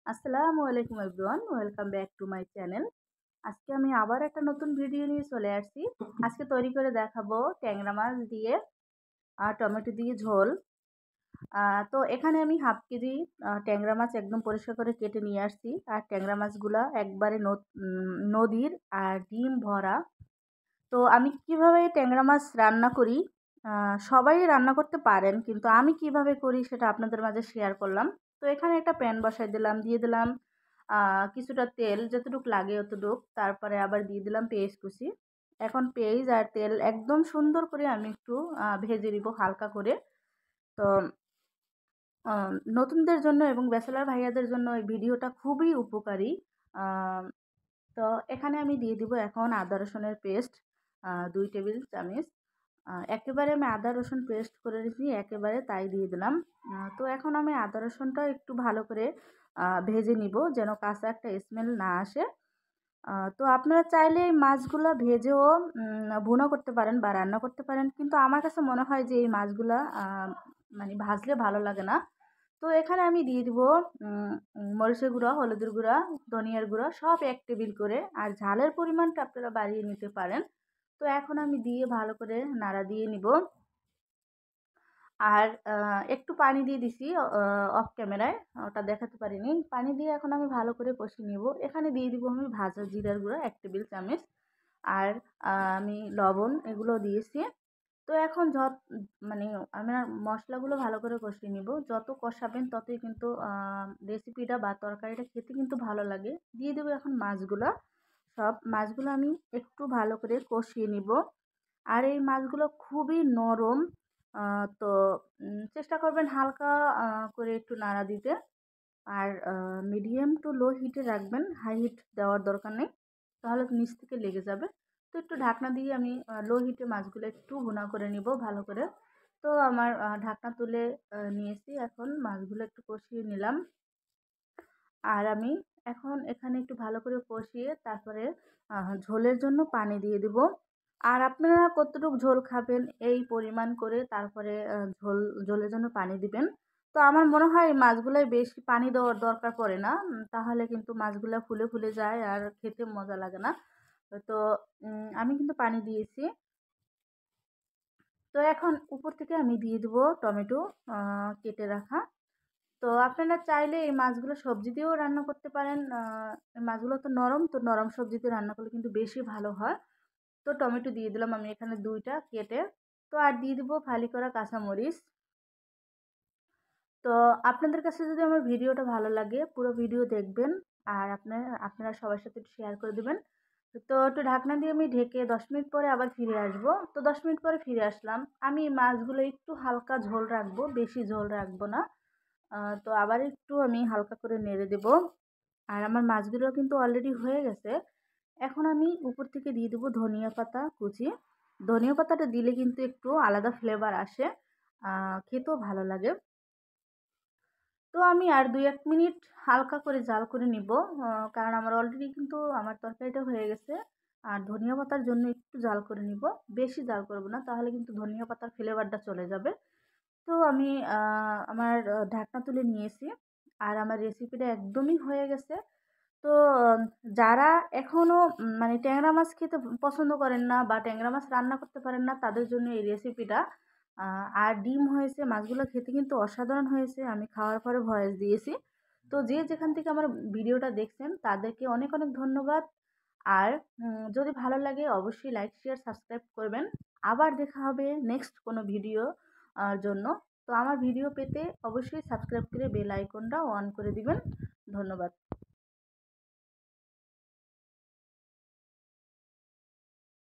আসসালামু আলাইকুম everyone, welcome back to my channel. আজকে আমি আবার একটা নতুন ভিডিও নিয়ে চলে আসছি। আজকে তৈরি করে দেখাবো ট্যাংরা মাছ দিয়ে টমেটো দিয়ে ঝোল। তো এখানে আমি হাফ কেজি ট্যাংরা মাছ একদম পরিষ্কার করে কেটে নিয়ে আসছি। আর ট্যাংরা মাছগুলা একবারে নদীর আর ডিম ভরা। তো আমি কিভাবে ট্যাংরা মাছ রান্না করি, সবাই রান্না করতে পারেন, কিন্তু আমি কিভাবে করি সেটা আপনাদের মাঝে শেয়ার করলাম। তো এখানে একটা প্যান বসাই দিলাম, দিয়ে দিলাম কিছুটা তেল, যতটুকু লাগে অতটুক। তারপরে আবার দিয়ে দিলাম পেঁয়াজ কুচি। এখন পেঁয়াজ আর তেল একদম সুন্দর করে আমি একটু ভেজে নিব হালকা করে। তো নতুনদের জন্য এবং ব্যাচেলার ভাইয়াদের জন্য এই ভিডিওটা খুবই উপকারী। আহ, তো এখানে আমি দিয়ে দিব এখন আদা রসুনের পেস্ট 2 টেবিল চামচ। একেবারে আমি আদা রসুন পেস্ট করে রেখেছি, একেবারে তাই দিয়ে দিলাম। তো এখন আমি আদা রসুনটা একটু ভালো করে ভেজে নিব, যেন কাঁচা একটা স্মেল না আসে। তো আপনারা চাইলে এই মাছগুলা ভেজেও ভুনা করতে পারেন বা রান্না করতে পারেন, কিন্তু আমার কাছে মনে হয় যে এই মাছগুলা মানে ভাজলে ভালো লাগে না। তো এখানে আমি দিয়ে দিব মরিচের গুঁড়া, হলুদের গুঁড়া, ধনিয়ার গুঁড়া সব 1 টেবিল করে। আর ঝালের পরিমাণটা আপনারা বাড়িয়ে নিতে পারেন। তো এখন আমি দিয়ে ভালো করে নাড়া দিয়ে নিব। আর একটু পানি দিয়ে দিছি অফ ক্যামেরায়, ওটা দেখাতে পারিনি। পানি দিয়ে এখন আমি ভালো করে কষিয়ে নেব। এখানে দিয়ে দিব আমি ভাজা জিরার গুঁড়া 1 টেবিল চামচ। আর আমি লবণ এগুলো দিয়েছি। তো এখন মানে আমরা মশলাগুলো ভালো করে কষিয়ে নিব। যত কষাবেন ততই কিন্তু রেসিপিটা বা তরকারিটা খেতে কিন্তু ভালো লাগে। দিয়ে দেবো এখন মাছগুলো। সব মাছগুলো আমি একটু ভালো করে কষিয়ে নিব। আর এই মাছগুলো খুবই নরম। তো চেষ্টা করবেন হালকা করে একটু নাড়া দিতে। আর মিডিয়াম টু লো হিটে রাখবেন, হাই হিট দেওয়ার দরকার নেই, তাহলে নিচ থেকে লেগে যাবে। তো একটু ঢাকনা দিয়ে আমি লো হিটে মাছগুলো একটু ভুনা করে নিব ভালো করে। তো আমার ঢাকনা তুলে নিয়েছি, এখন মাছগুলো একটু কষিয়ে নিলাম। আর আমি এখন এখানে একটু ভালো করে কষিয়ে তারপরে ঝোলের জন্য পানি দিয়ে দিব। আর আপনারা কতটুকু ঝোল খাবেন এই পরিমাণ করে তারপরে ঝোলের জন্য পানি দিবেন। তো আমার মনে হয় এই মাছগুলোয় বেশি পানি দেওয়ার দরকার পড়ে না। তাহলে কিন্তু মাছগুলো ফুলে ফুলে যায় আর খেতে মজা লাগে না। তো আমি কিন্তু পানি দিয়েছি। তো এখন উপর থেকে আমি দিয়ে দিব টমেটো কেটে রাখা। তো আপনারা চাইলে এই মাছগুলো সবজি দিয়েও রান্না করতে পারেন। এই মাছগুলো তো নরম, তো নরম সবজি দিয়ে রান্না করলে কিন্তু বেশি ভালো হয়। তো টমেটো দিয়ে দিলাম আমি এখানে 2টা কেটে। তো আর দিয়ে দিব ফালি করা কাঁচামরিচ। তো আপনাদের কাছে যদি আমার ভিডিওটা ভালো লাগে পুরো ভিডিও দেখবেন। আর আপনারা সবার সাথে একটু শেয়ার করে দিবেন। তো একটু ঢাকনা দিয়ে আমি ঢেকে 10 মিনিট পরে আবার ফিরে আসবো। তো 10 মিনিট পরে ফিরে আসলাম। আমি মাছগুলো একটু হালকা ঝোল রাখবো, বেশি ঝোল রাখবো না। তো আবার একটু আমি হালকা করে নেড়ে দেব। আর আমার মাছগুলো কিন্তু অলরেডি হয়ে গেছে। এখন আমি উপর থেকে দিয়ে দেবো ধনিয়া পাতা কুচি। ধনিয়া পাতাটা দিলে কিন্তু একটু আলাদা ফ্লেভার আসে, খেতেও ভালো লাগে। তো আমি আর 2-1 মিনিট হালকা করে জাল করে নিব, কারণ আমার অলরেডি কিন্তু আমার তরকারিটা হয়ে গেছে। আর ধনিয়া পাতার জন্য একটু জাল করে নিব, বেশি জাল করব না, তাহলে কিন্তু ধনিয়া পাতার ফ্লেভারটা চলে যাবে। তো আমি আমার ঢাকনা তুলে নিয়েছি। আর আমার রেসিপিটা একদমই হয়ে গেছে। তো যারা এখনও মানে ট্যাংরা মাছ খেতে পছন্দ করেন না বা ট্যাংরা মাছ রান্না করতে পারেন না, তাদের জন্য এই রেসিপিটা। আর ডিম হয়েছে, মাছগুলো খেতে কিন্তু অসাধারণ হয়েছে, আমি খাওয়ার পরে ভয়েস দিয়েছি। তো যে যেখান থেকে আমার ভিডিওটা দেখছেন তাদেরকে অনেক অনেক ধন্যবাদ। আর যদি ভালো লাগে অবশ্যই লাইক শেয়ার সাবস্ক্রাইব করবেন। আবার দেখা হবে নেক্সট কোনো ভিডিও জন্য। তো আমার ভিডিও পেতে অবশ্যই সাবস্ক্রাইব করে বেল আইকনটা অন করে দিবেন। ধন্যবাদ।